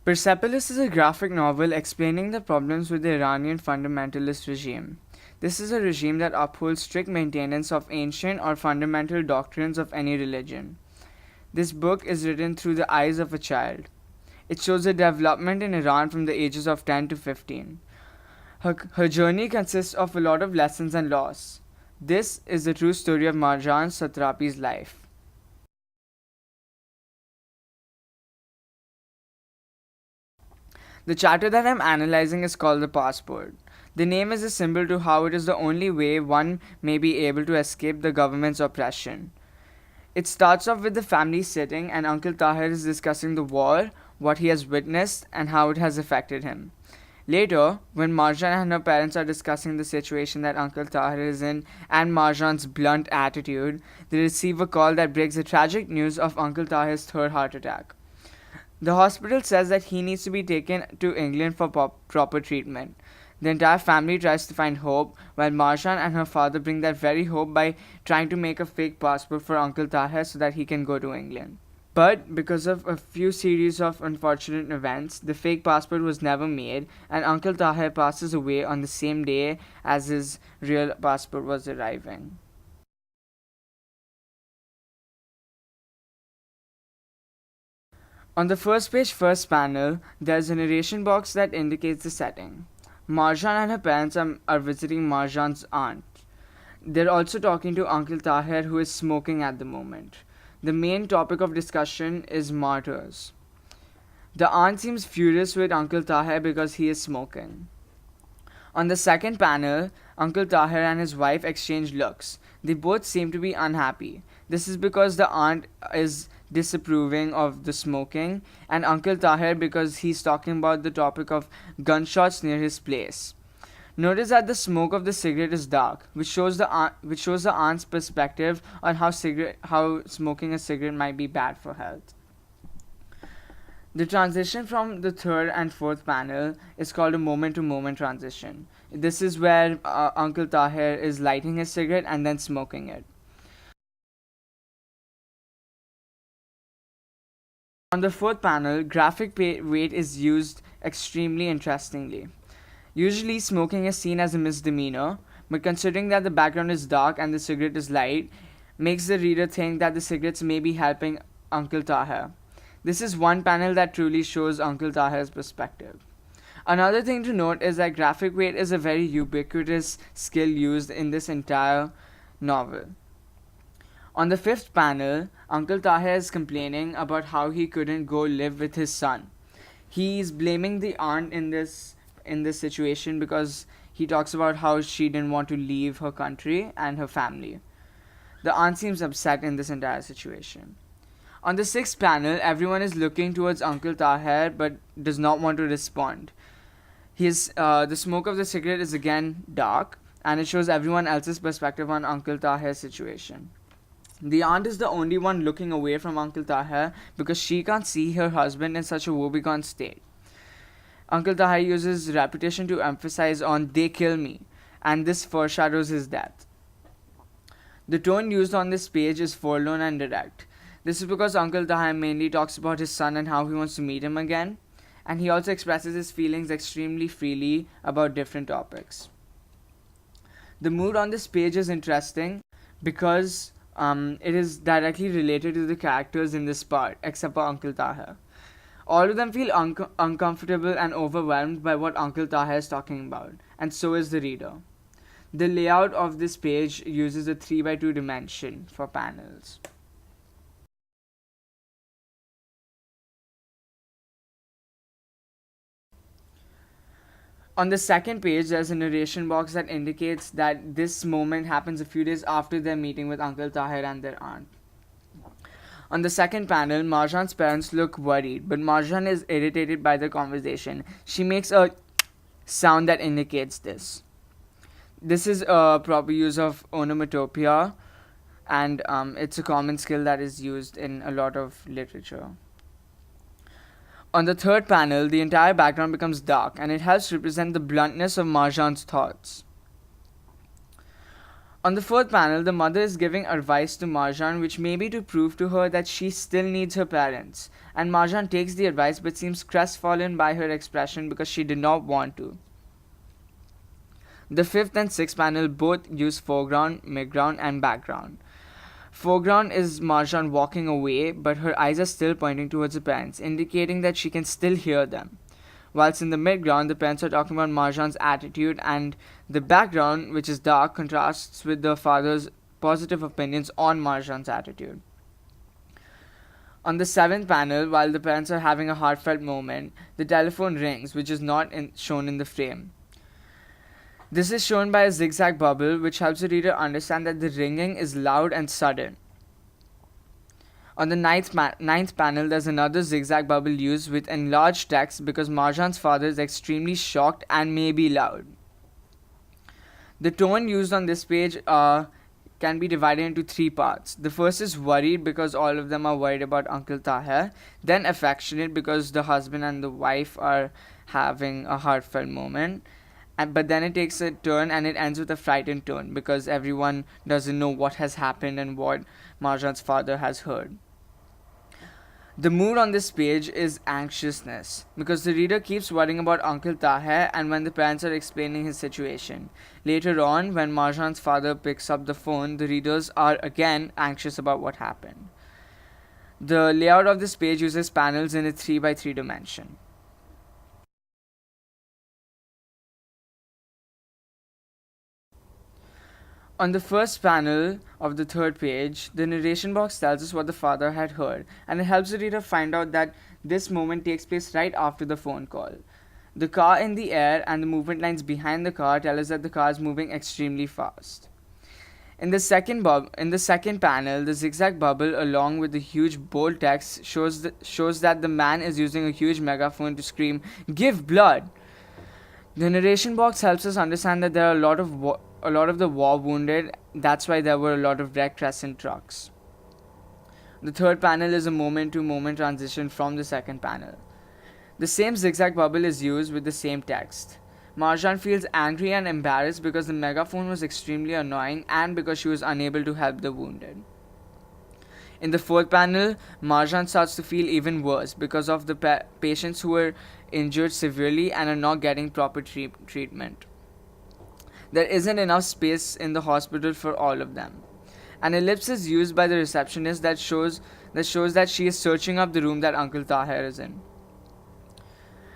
Persepolis is a graphic novel explaining the problems with the Iranian fundamentalist regime. This is a regime that upholds strict maintenance of ancient or fundamental doctrines of any religion. This book is written through the eyes of a child. It shows the development in Iran from the ages of 10 to 15. Her journey consists of a lot of lessons and loss. This is the true story of Marjane Satrapi's life. The chapter that I'm analyzing is called the passport. The name is a symbol to how it is the only way one may be able to escape the government's oppression. It starts off with the family sitting, and Uncle Taher is discussing the war, what he has witnessed, and how it has affected him. Later, when Marjane and her parents are discussing the situation that Uncle Taher is in and Marjane's blunt attitude, they receive a call that breaks the tragic news of Uncle Taher's third heart attack. The hospital says that he needs to be taken to England for proper treatment. The entire family tries to find hope, while Marjane and her father bring that very hope by trying to make a fake passport for Uncle Taher so that he can go to England. But because of a few series of unfortunate events, the fake passport was never made, and Uncle Taher passes away on the same day as his real passport was arriving. On the first page, first panel, there's a narration box that indicates the setting. Marjane and her parents are visiting Marjane's aunt. They're also talking to Uncle Taher, who is smoking at the moment. The main topic of discussion is martyrs. The aunt seems furious with Uncle Taher because he is smoking. On the second panel, Uncle Taher and his wife exchange looks. They both seem to be unhappy. This is because the aunt is disapproving of the smoking, and Uncle Taher because he's talking about the topic of gunshots near his place. Notice that the smoke of the cigarette is dark, which shows the aunt's perspective on how smoking a cigarette might be bad for health. The transition from the third and fourth panel is called a moment-to-moment transition. This is where Uncle Taher is lighting his cigarette and then smoking it. On the fourth panel, graphic weight is used extremely interestingly. Usually, smoking is seen as a misdemeanor, but considering that the background is dark and the cigarette is light, makes the reader think that the cigarettes may be helping Uncle Taher. This is one panel that truly shows Uncle Taher's perspective. Another thing to note is that graphic weight is a very ubiquitous skill used in this entire novel. On the fifth panel, Uncle Taher is complaining about how he couldn't go live with his son. He's blaming the aunt in this situation because he talks about how she didn't want to leave her country and her family. The aunt seems upset in this entire situation. On the sixth panel, everyone is looking towards Uncle Taher but does not want to respond. The smoke of the cigarette is again dark, and it shows everyone else's perspective on Uncle Taher's situation. The aunt is the only one looking away from Uncle Taher because she can't see her husband in such a woebegone state. Uncle Taher uses repetition to emphasize on "they kill me," and this foreshadows his death. The tone used on this page is forlorn and direct. This is because Uncle Taher mainly talks about his son and how he wants to meet him again, and he also expresses his feelings extremely freely about different topics. The mood on this page is interesting because it is directly related to the characters in this part, except for Uncle Taher. All of them feel uncomfortable and overwhelmed by what Uncle Taher is talking about, and so is the reader. The layout of this page uses a 3x2 dimension for panels. On the second page, there's a narration box that indicates that this moment happens a few days after their meeting with Uncle Taher and their aunt. On the second panel, Marjane's parents look worried, but Marjane is irritated by the conversation. She makes a sound that indicates this. This is a proper use of onomatopoeia, and it's a common skill that is used in a lot of literature. On the third panel, the entire background becomes dark, and it helps represent the bluntness of Marjane's thoughts. On the fourth panel, the mother is giving advice to Marjane, which may be to prove to her that she still needs her parents. And Marjane takes the advice but seems crestfallen by her expression because she did not want to. The fifth and sixth panel both use foreground, midground, and background. Foreground is Marjane walking away, but her eyes are still pointing towards the parents, indicating that she can still hear them. Whilst in the midground, the parents are talking about Marjane's attitude, and the background, which is dark, contrasts with the father's positive opinions on Marjane's attitude. On the seventh panel, while the parents are having a heartfelt moment, the telephone rings, which is not shown in the frame. This is shown by a zigzag bubble, which helps the reader understand that the ringing is loud and sudden. On the ninth panel, there's another zigzag bubble used with enlarged text because Marjane's father is extremely shocked and may be loud. The tone used on this page can be divided into three parts. The first is worried because all of them are worried about Uncle Taher. Then affectionate because the husband and the wife are having a heartfelt moment. But then it takes a turn and it ends with a frightened tone because everyone doesn't know what has happened and what Marjane's father has heard. The mood on this page is anxiousness because the reader keeps worrying about Uncle Taher and when the parents are explaining his situation. Later on, when Marjane's father picks up the phone, the readers are again anxious about what happened. The layout of this page uses panels in a 3x3 dimension. On the first panel of the third page, the narration box tells us what the father had heard, and it helps the reader find out that this moment takes place right after the phone call. The car in the air and the movement lines behind the car tell us that the car is moving extremely fast. In the second panel, the zigzag bubble along with the huge bold text shows that the man is using a huge megaphone to scream, "Give blood!" The narration box helps us understand that there are a lot of the war wounded. That's why there were a lot of Red Crescent trucks. The third panel is a moment-to-moment transition from the second panel. The same zigzag bubble is used with the same text. Marjane feels angry and embarrassed because the megaphone was extremely annoying and because she was unable to help the wounded. In the fourth panel, Marjane starts to feel even worse because of the patients who were injured severely and are not getting proper treatment. There isn't enough space in the hospital for all of them. An ellipse is used by the receptionist that shows that she is searching up the room that Uncle Taher is in.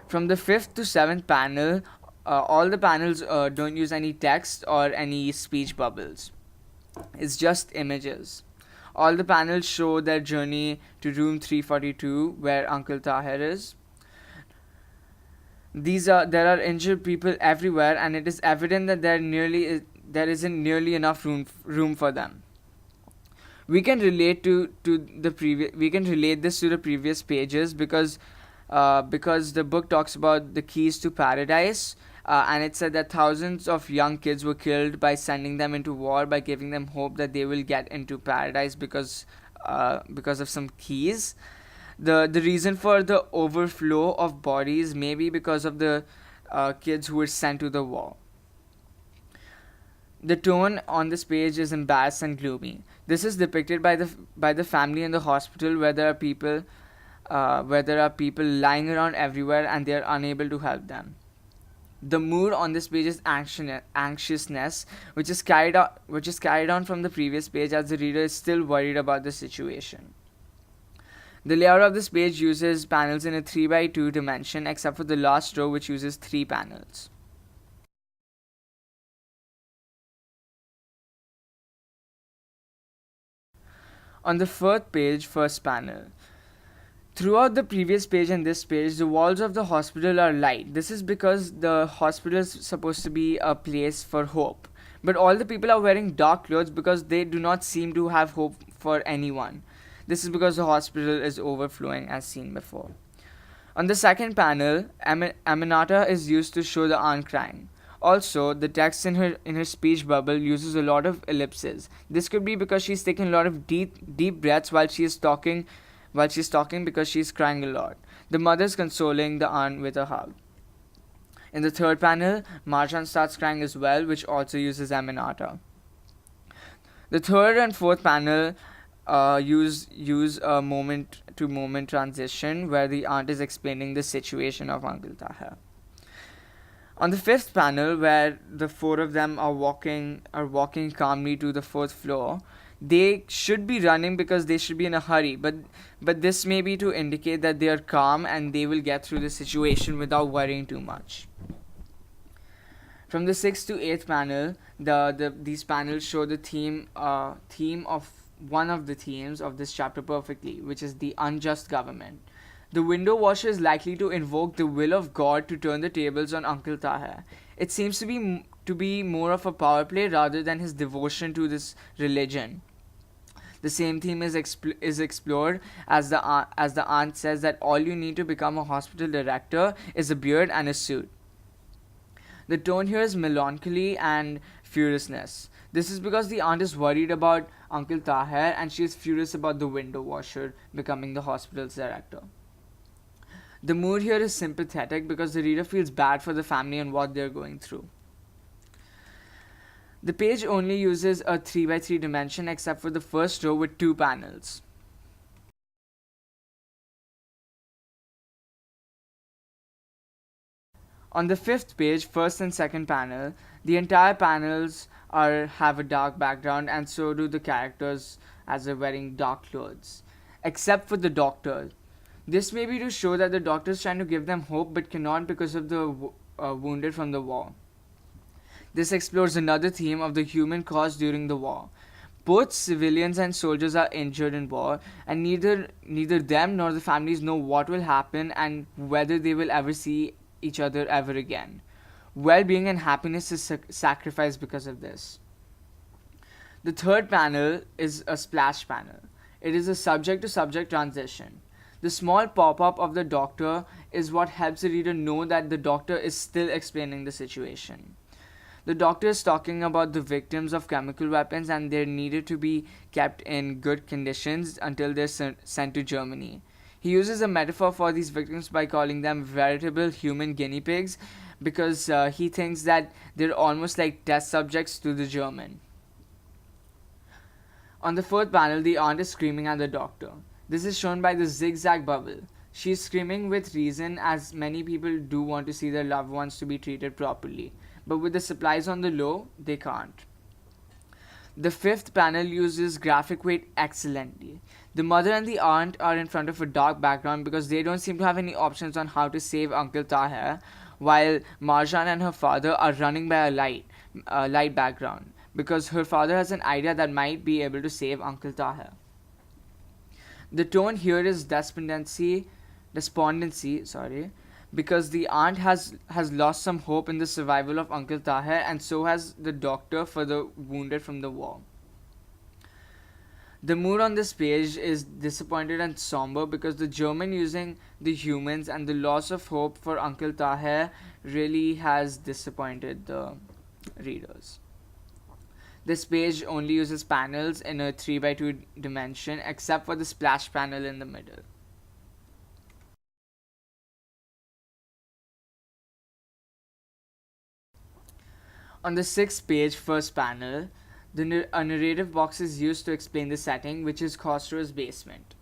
From the fifth to seventh panel, all the panels don't use any text or any speech bubbles. It's just images. All the panels show their journey to room 342 where Uncle Taher is. There are injured people everywhere and it is evident that there isn't nearly enough room for them. We can relate this to the previous pages because the book talks about the keys to paradise. And it said that thousands of young kids were killed by sending them into war by giving them hope that they will get into paradise because of some keys. The reason for the overflow of bodies may be because of the kids who were sent to the war. The tone on this page is embarrassed and gloomy. This is depicted by the family in the hospital where there are people lying around everywhere and they are unable to help them. The mood on this page is anxiousness, which is carried on from the previous page as the reader is still worried about the situation. The layout of this page uses panels in a 3x2 dimension except for the last row which uses 3 panels. On the first panel. Throughout the previous page and this page, the walls of the hospital are light. This is because the hospital is supposed to be a place for hope. But all the people are wearing dark clothes because they do not seem to have hope for anyone. This is because the hospital is overflowing as seen before. On the second panel, Aminata is used to show the aunt crying. Also, the text in her speech bubble uses a lot of ellipses. This could be because she's taking a lot of deep breaths while she's talking because she's crying a lot. The mother's consoling the aunt with a hug. In the third panel, Marjane starts crying as well, which also uses Aminata. The third and fourth panel use a moment to moment transition where the aunt is explaining the situation of Uncle Taher. On the fifth panel, where the four of them are walking calmly to the fourth floor, they should be running because they should be in a hurry. But this may be to indicate that they are calm and they will get through the situation without worrying too much. From the sixth to eighth panel, these panels show the theme of one of the themes of this chapter perfectly, which is the unjust government. The window washer is likely to invoke the will of God to turn the tables on Uncle Taher. It seems to be more of a power play rather than his devotion to this religion. The same theme is explored as the aunt says that all you need to become a hospital director is a beard and a suit. The tone here is melancholy and furiousness. This is because the aunt is worried about Uncle Taher and she is furious about the window washer becoming the hospital's director. The mood here is sympathetic because the reader feels bad for the family and what they're going through. The page only uses a 3x3 dimension except for the first row with 2 panels. On the fifth page, first and second panel, the entire panels have a dark background and so do the characters as they're wearing dark clothes. Except for the doctor. This may be to show that the doctor is trying to give them hope but cannot because of the wounded from the war. This explores another theme of the human cost during the war. Both civilians and soldiers are injured in war, and neither them nor the families know what will happen and whether they will ever see each other ever again. Well-being and happiness is sacrificed because of this. The third panel is a splash panel. It is a subject-to-subject transition. The small pop-up of the doctor is what helps the reader know that the doctor is still explaining the situation. The doctor is talking about the victims of chemical weapons and they needed to be kept in good conditions until they're sent to Germany. He uses a metaphor for these victims by calling them veritable human guinea pigs because he thinks that they're almost like test subjects to the German. On the fourth panel, the aunt is screaming at the doctor. This is shown by the zigzag bubble. She is screaming with reason as many people do want to see their loved ones to be treated properly. But with the supplies on the low, they can't. The fifth panel uses graphic weight excellently. The mother and the aunt are in front of a dark background because they don't seem to have any options on how to save Uncle Taher, while Marjane and her father are running by a light background because her father has an idea that might be able to save Uncle Taher. The tone here is despondency, because the aunt has lost some hope in the survival of Uncle Taher, and so has the doctor for the wounded from the war. The mood on this page is disappointed and somber because the German using the humans and the loss of hope for Uncle Taher really has disappointed the readers. This page only uses panels in a 3x2 dimension except for the splash panel in the middle. On the sixth page, first panel, a narrative box is used to explain the setting, which is Khosrow's basement.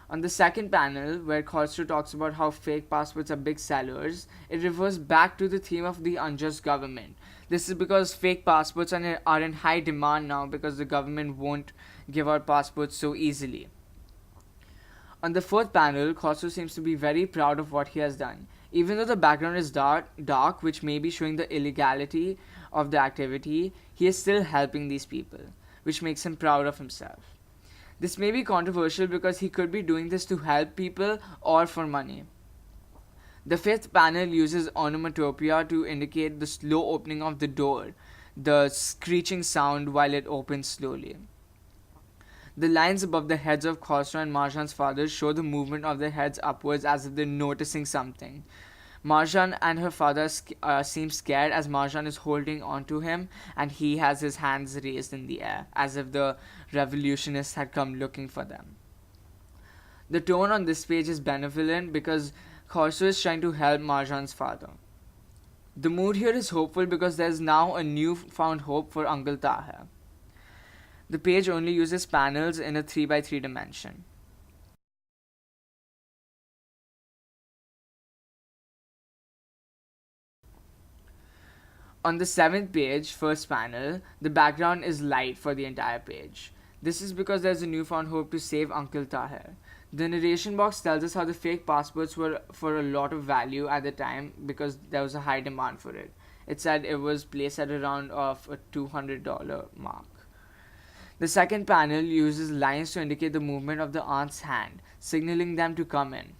On the second panel, where Khosrow talks about how fake passports are big sellers, it refers back to the theme of the unjust government. This is because fake passports are in high demand now because the government won't give out passports so easily. On the fourth panel, Khosrow seems to be very proud of what he has done. Even though the background is dark, which may be showing the illegality of the activity, he is still helping these people, which makes him proud of himself. This may be controversial because he could be doing this to help people or for money. The fifth panel uses onomatopoeia to indicate the slow opening of the door, the screeching sound while it opens slowly. The lines above the heads of Khosrow and Marjane's father show the movement of their heads upwards as if they're noticing something. Marjane and her father seem scared as Marjane is holding onto him and he has his hands raised in the air as if the revolutionists had come looking for them. The tone on this page is benevolent because Khosrow is trying to help Marjane's father. The mood here is hopeful because there is now a newfound hope for Uncle Taher. The page only uses panels in a 3 by 3 dimension. On the 7th page, first panel, the background is light for the entire page. This is because there's a newfound hope to save Uncle Taher. The narration box tells us how the fake passports were for a lot of value at the time because there was a high demand for it. It said it was placed at around of a $200 mark. The second panel uses lines to indicate the movement of the aunt's hand, signaling them to come in.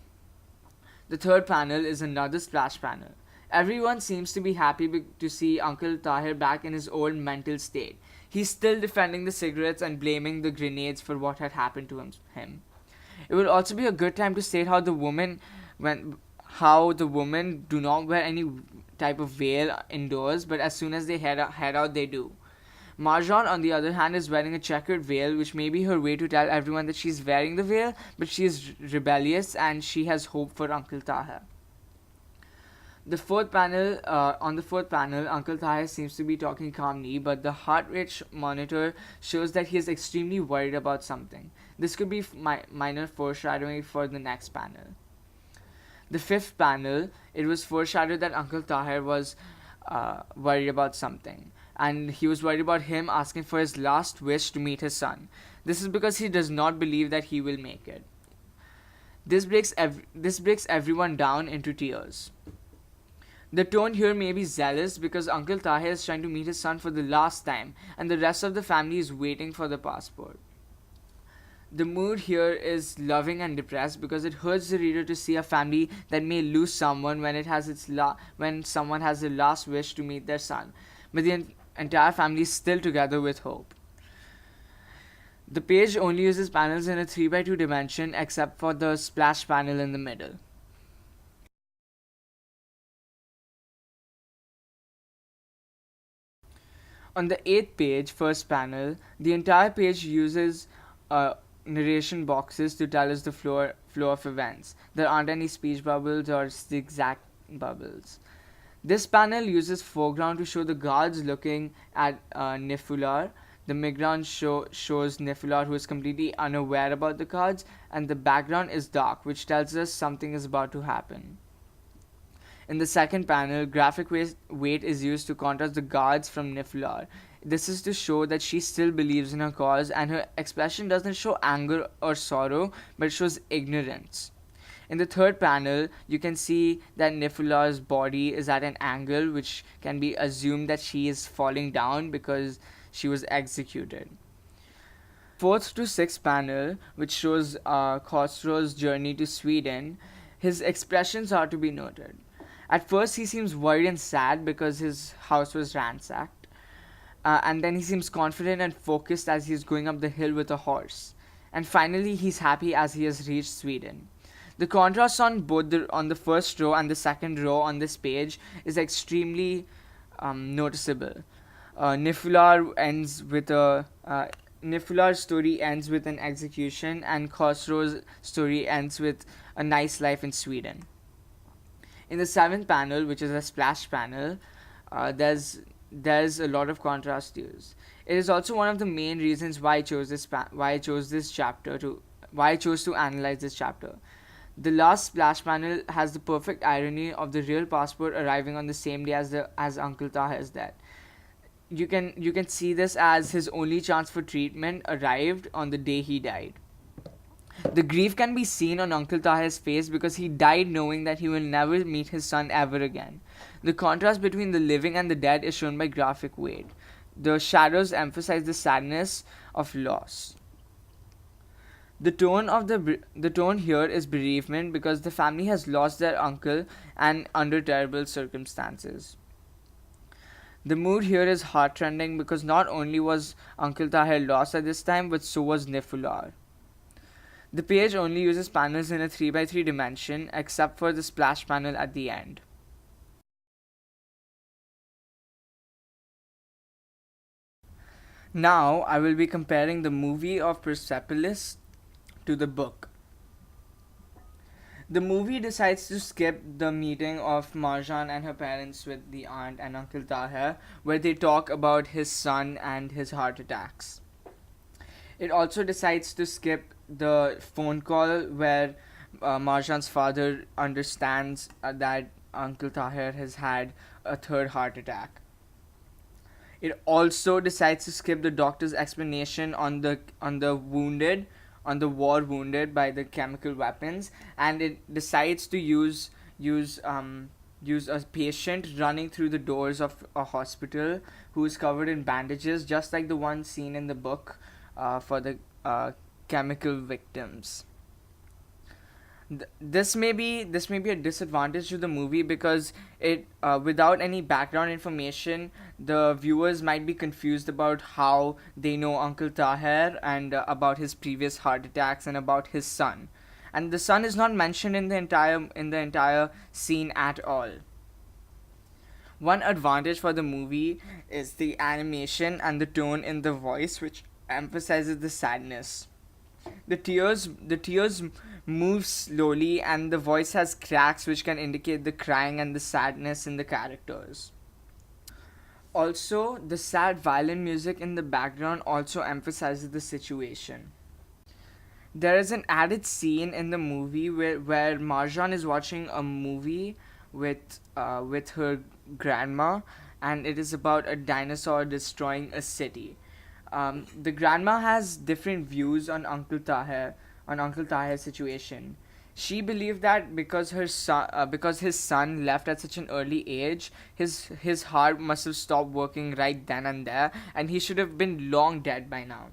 The third panel is another splash panel. Everyone seems to be happy to see Uncle Taher back in his old mental state. He's still defending the cigarettes and blaming the grenades for what had happened to him. It would also be a good time to state how the women do not wear any type of veil indoors, but as soon as they head out they do. Marjane, on the other hand, is wearing a checkered veil, which may be her way to tell everyone that she's wearing the veil, but she is rebellious and she has hope for Uncle Taher. On the fourth panel, Uncle Taher seems to be talking calmly, but the heart rate monitor shows that he is extremely worried about something. This could be minor foreshadowing for the next panel. The fifth panel, it was foreshadowed that Uncle Taher was worried about something, and he was worried about him asking for his last wish to meet his son. This is because he does not believe that he will make it. This breaks everyone down into tears. The tone here may be zealous because Uncle Taher is trying to meet his son for the last time, and the rest of the family is waiting for the passport. The mood here is loving and depressed because it hurts the reader to see a family that may lose someone when someone has the last wish to meet their son, but the entire family is still together with hope. The page only uses panels in a 3 by 2 dimension except for the splash panel in the middle. On the 8th page, first panel, the entire page uses narration boxes to tell us the flow of events. There aren't any speech bubbles or zigzag bubbles. This panel uses foreground to show the guards looking at Nifular. The midground shows Nifular, who is completely unaware about the cards, and the background is dark, which tells us something is about to happen. In the second panel, graphic weight is used to contrast the guards from Nifular. This is to show that she still believes in her cause, and her expression doesn't show anger or sorrow, but it shows ignorance. In the third panel, you can see that Nifular's body is at an angle, which can be assumed that she is falling down because she was executed. Fourth to sixth panel, which shows Khosrow's journey to Sweden, his expressions are to be noted. At first, he seems worried and sad because his house was ransacked. And then he seems confident and focused as he's going up the hill with a horse. And finally, he's happy as he has reached Sweden. The contrast on both on the first row and the second row on this page is extremely noticeable. Nifular's story ends with an execution, and Khosrow's story ends with a nice life in Sweden. In the seventh panel, which is a splash panel, there's a lot of contrast used. It is also one of the main reasons why I chose to analyze this chapter. The last splash panel has the perfect irony of the real passport arriving on the same day as Uncle Taher's death. You can see this as his only chance for treatment arrived on the day he died. The grief can be seen on Uncle Taher's face because he died knowing that he will never meet his son ever again. The contrast between the living and the dead is shown by graphic weight. The shadows emphasize the sadness of loss. The tone here is bereavement because the family has lost their uncle and under terrible circumstances. The mood here is heartrending because not only was Uncle Taher lost at this time, but so was Nifular. The page only uses panels in a 3 by 3 dimension except for the splash panel at the end. Now I will be comparing the movie of Persepolis to the book. The movie decides to skip the meeting of Marjane and her parents with the aunt and Uncle Taher, where they talk about his son and his heart attacks. It also decides to skip the phone call where Marjan's father understands that Uncle Taher has had a third heart attack. It also decides to skip the doctor's explanation on the war wounded by the chemical weapons, and it decides to use use a patient running through the doors of a hospital who is covered in bandages, just like the one seen in the book for the chemical victims. This may be a disadvantage to the movie because it without any background information, the viewers might be confused about how they know Uncle Taher and about his previous heart attacks and about his son, and the son is not mentioned in the entire scene at all. One advantage for the movie is the animation and the tone in the voice, which emphasizes the sadness. The tears move slowly, and the voice has cracks which can indicate the crying and the sadness in the characters. Also, the sad violin music in the background also emphasizes the situation. There is an added scene in the movie where Marjan is watching a movie with her grandma, and it is about a dinosaur destroying a city. The grandma has different views on Uncle Tahir's situation. She believed that because his son left at such an early age, his heart must have stopped working right then and there, and he should have been long dead by now.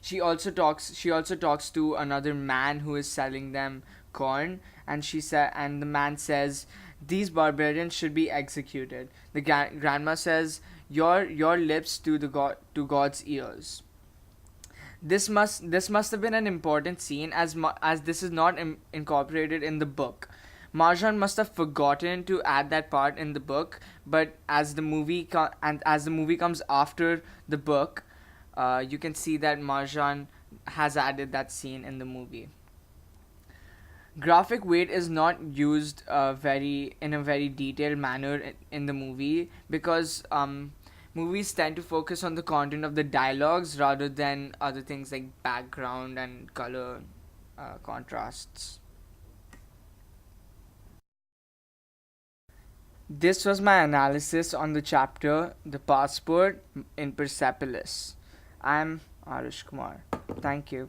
She also talks to another man who is selling them corn, and the man says these barbarians should be executed. The grandma says your lips to the to God's ears. This must have been an important scene as this is not incorporated in the book. Marjan must have forgotten to add that part in the book, but as the movie comes after the book, you can see that Marjan has added that scene in the movie. Graphic weight is not used very in a very detailed manner in the movie because movies tend to focus on the content of the dialogues rather than other things like background and color contrasts. This was my analysis on the chapter The Passport in Persepolis. I'm Arish Kumar. Thank you.